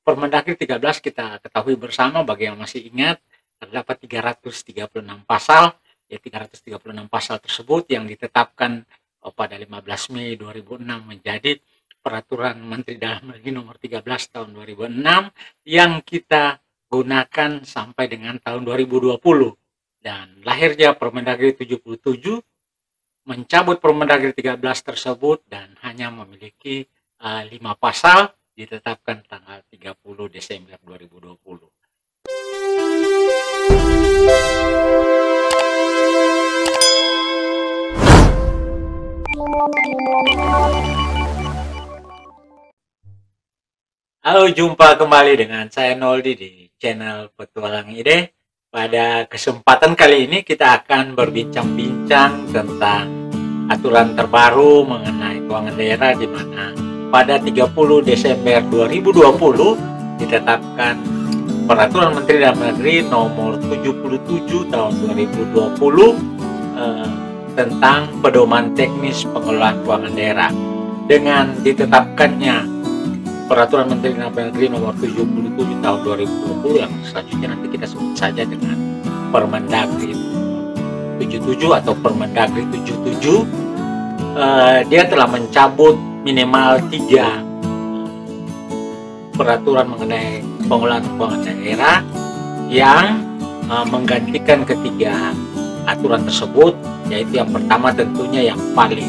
Permendagri 13 kita ketahui bersama, bagi yang masih ingat, terdapat 336 pasal. Ya, 336 pasal tersebut yang ditetapkan pada 15 Mei 2006 menjadi Peraturan Menteri Dalam Negeri nomor 13 tahun 2006 yang kita gunakan sampai dengan tahun 2020. Dan lahirnya Permendagri 77 mencabut Permendagri 13 tersebut dan hanya memiliki 5 pasal, ditetapkan tanggal 30 Desember 2020. Halo, jumpa kembali dengan saya Noldi di channel Petualang Ide. Pada kesempatan kali ini kita akan berbincang-bincang tentang aturan terbaru mengenai keuangan daerah, di mana pada 30 Desember 2020 ditetapkan Peraturan Menteri Dalam Negeri nomor 77 tahun 2020 tentang pedoman teknis pengelolaan keuangan daerah. Dengan ditetapkannya Peraturan Menteri Dalam Negeri nomor 77 tahun 2020 yang selanjutnya nanti kita sebut saja dengan Permendagri 77 atau Permendagri 77, dia telah mencabut minimal 3 peraturan mengenai pengelolaan keuangan daerah yang menggantikan ketiga aturan tersebut, yaitu yang pertama tentunya yang paling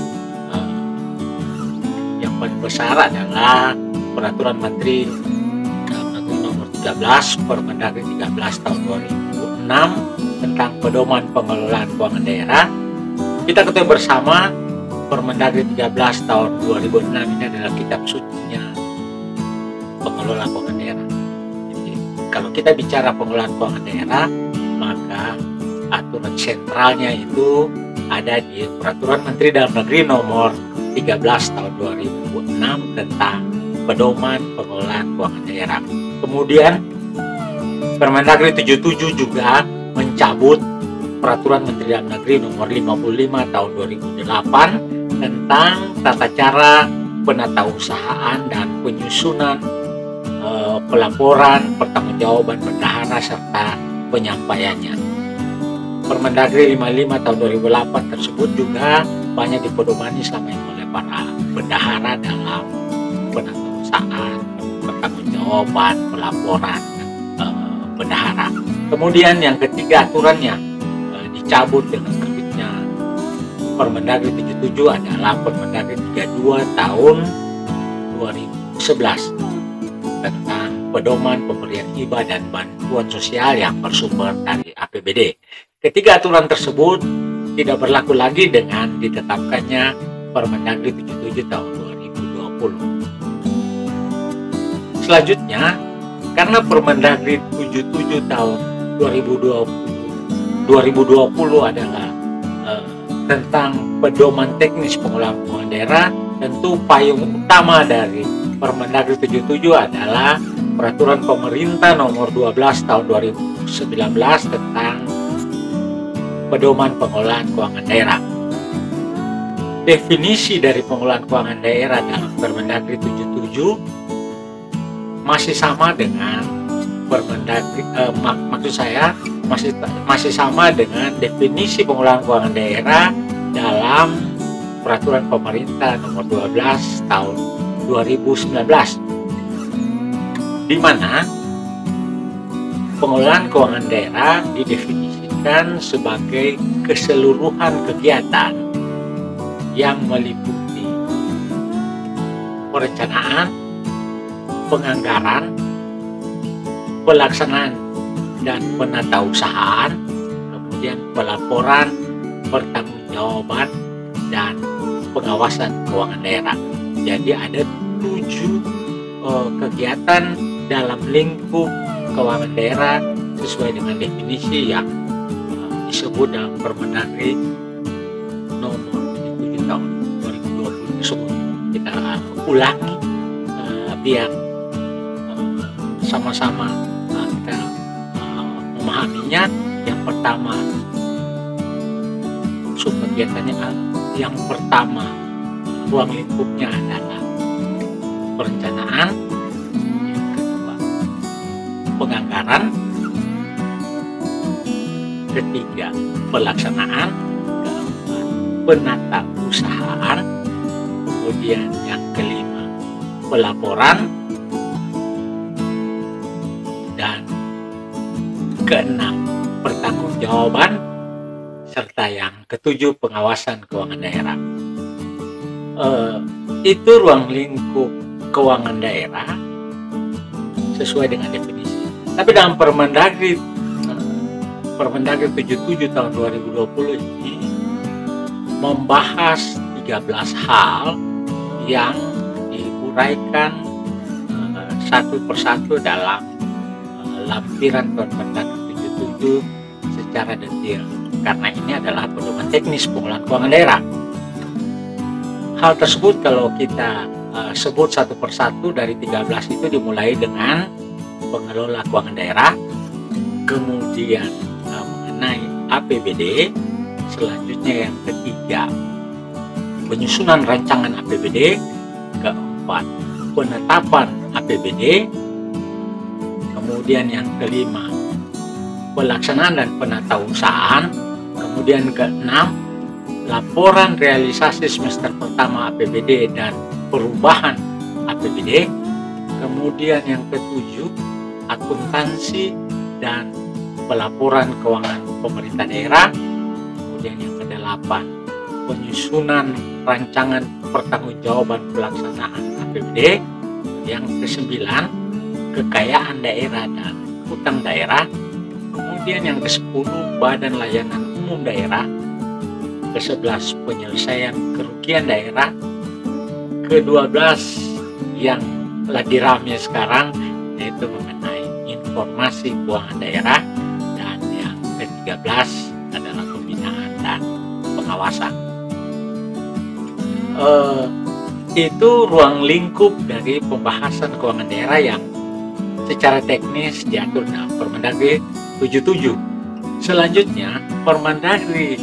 besar adalah Peraturan Menteri Dalam Negeri nomor 13 Permendagri 13 tahun 2006 tentang pedoman pengelolaan keuangan daerah. Kita ketahui bersama Permendagri 13 tahun 2006 ini adalah kitab sucinya pengelolaan keuangan daerah. Jadi, kalau kita bicara pengelolaan keuangan daerah, maka aturan sentralnya itu ada di Peraturan Menteri Dalam Negeri nomor 13 tahun 2006 tentang pedoman pengelolaan keuangan daerah. Kemudian Permendagri 77 juga mencabut Peraturan Menteri Dalam Negeri nomor 55 tahun 2008 tentang tata cara penatausahaan dan penyusunan pelaporan, pertanggungjawaban bendahara serta penyampaiannya. Permendagri 55 tahun 2008 tersebut juga banyak dipedomani selama ini oleh para bendahara dalam penatausahaan, pertanggungjawaban, pelaporan bendahara. Kemudian yang ketiga aturannya dicabut dengan terbitnya Permendagri 77 adalah Permendagri 32 tahun 2011 tentang pedoman pemberian hibah dan bantuan sosial yang bersumber dari APBD. Ketiga aturan tersebut tidak berlaku lagi dengan ditetapkannya Permendagri 77 tahun 2020. Selanjutnya, karena Permendagri 77 tahun 2020 adalah tentang pedoman teknis pengelolaan keuangan daerah, tentu payung utama dari Permendagri 77 adalah Peraturan Pemerintah nomor 12 tahun 2019 tentang pedoman pengelolaan keuangan daerah. Definisi dari pengelolaan keuangan daerah dalam Permendagri 77 masih sama dengan Permendagri, maksud saya masih sama dengan definisi pengelolaan keuangan daerah dalam Peraturan Pemerintah nomor 12 tahun 2019, di mana pengelolaan keuangan daerah didefinisikan sebagai keseluruhan kegiatan yang meliputi perencanaan, penganggaran, pelaksanaan dan penatausahaan, kemudian pelaporan, pertanggungjawaban dan pengawasan keuangan daerah. Jadi ada 7 kegiatan dalam lingkup keuangan daerah sesuai dengan definisi yang disebut dalam Permendagri nomor 7 tahun 2020 tersebut. Kita ulangi biar sama-sama kita memahaminya. Yang pertama, subkegiatannya yang pertama, ruang lingkupnya adalah perencanaan. Yang kedua, penganggaran, ketiga pelaksanaan, keempat penata usahaan, kemudian yang kelima pelaporan, dan keenam pertanggungjawaban, serta yang ketujuh pengawasan keuangan daerah. Itu ruang lingkup keuangan daerah sesuai dengan definisi. Tapi dalam Permendagri 77 tahun 2020 ini membahas 13 hal yang diuraikan satu persatu dalam lampiran Permendagri 77 secara detail, karena ini adalah pedoman teknis pengelolaan keuangan daerah. Hal tersebut kalau kita sebut satu persatu dari 13 itu dimulai dengan pengelola keuangan daerah, kemudian mengenai APBD, selanjutnya yang ketiga penyusunan rancangan APBD, keempat penetapan APBD, kemudian yang kelima pelaksanaan dan penatausahaan, kemudian keenam laporan realisasi semester pertama APBD dan perubahan APBD, kemudian yang ketujuh akuntansi dan pelaporan keuangan pemerintah daerah, kemudian yang kedelapan penyusunan rancangan pertanggungjawaban pelaksanaan APBD, yang kesembilan kekayaan daerah dan hutang daerah, kemudian yang ke-10 badan layanan umum daerah, ke-11 penyelesaian kerugian daerah, ke-12 yang lagi ramai sekarang yaitu mengenai informasi keuangan daerah, dan yang ke-13 adalah pembinaan dan pengawasan. Itu ruang lingkup dari pembahasan keuangan daerah yang secara teknis diatur dalam Permendagri 77. Selanjutnya Permendagri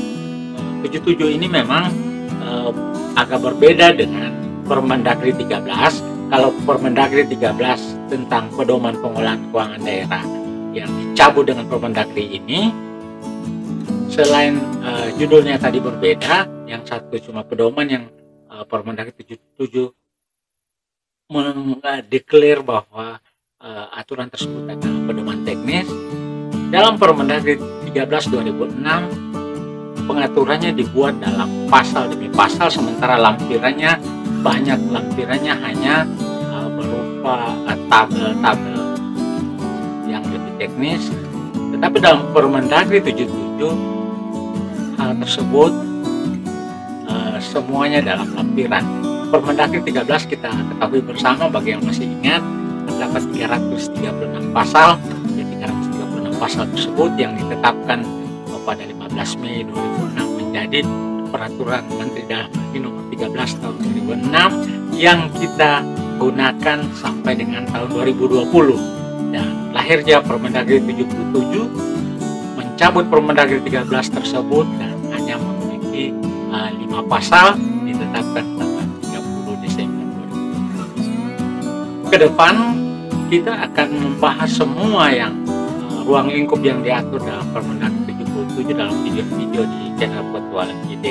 77 ini memang agak berbeda dengan Permendagri 13. Kalau Permendagri 13 tentang pedoman pengelolaan keuangan daerah yang dicabut dengan Permendagri ini, selain judulnya tadi berbeda, yang satu cuma pedoman, yang Permendagri 77 mendeklar bahwa aturan tersebut adalah pedoman teknis. Dalam Permendagri 13 2006 pengaturannya dibuat dalam pasal demi pasal, sementara lampirannya hanya berupa tabel-tabel yang lebih teknis. Tetapi dalam Permendagri 77 hal tersebut semuanya dalam lampiran. Permendagri 13 kita ketahui bersama, bagi yang masih ingat, terdapat 336 pasal. Ya, 336 pasal tersebut yang ditetapkan pada 15 Mei 2006 menjadi Peraturan Menteri Dalam Negeri Nomor 13 tahun 2006 yang kita gunakan sampai dengan tahun 2020. Dan lahirnya Permendagri 77 mencabut Permendagri 13 tersebut dan hanya memiliki 5 pasal, ditetapkan tanggal 30 Desember 2020. Ke depan kita akan membahas semua yang ruang lingkup yang diatur dalam Permendagri 77 dalam video-video di channel Petualang ID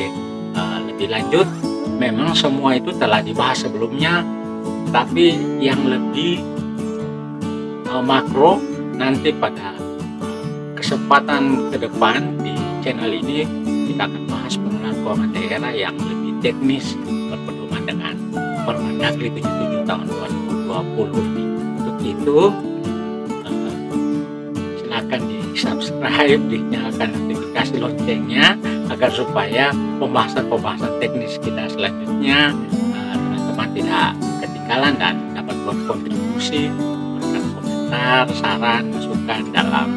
lebih lanjut. Memang semua itu telah dibahas sebelumnya, tapi yang lebih makro nanti pada kesempatan ke depan di channel ini kita akan bahas pengelolaan keuangan daerah yang lebih teknis berpedoman dengan Permendagri 77 tahun 2020. Untuk itu silakan di subscribe, dinyalakan notifikasi loncengnya agar supaya pembahasan-pembahasan teknis kita selanjutnya teman-teman tidak ketinggalan dan dapat berkontribusi, memberikan komentar, saran, masukan dalam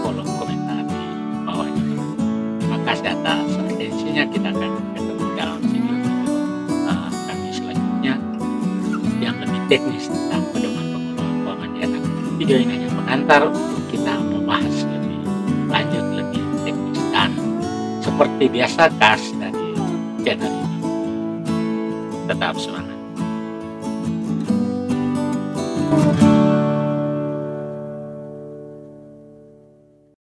kolom komentar di bawahnya. Terima kasih atas atensinya. Kita akan ketemu dalam video kami selanjutnya yang lebih teknis tentang pedoman pengelolaan keuangan daerah. Video ini hanya pengantar untuk kita membahas lebih lanjut, lebih teknis, dan seperti biasa khas dari channel ini. Tetap semangat.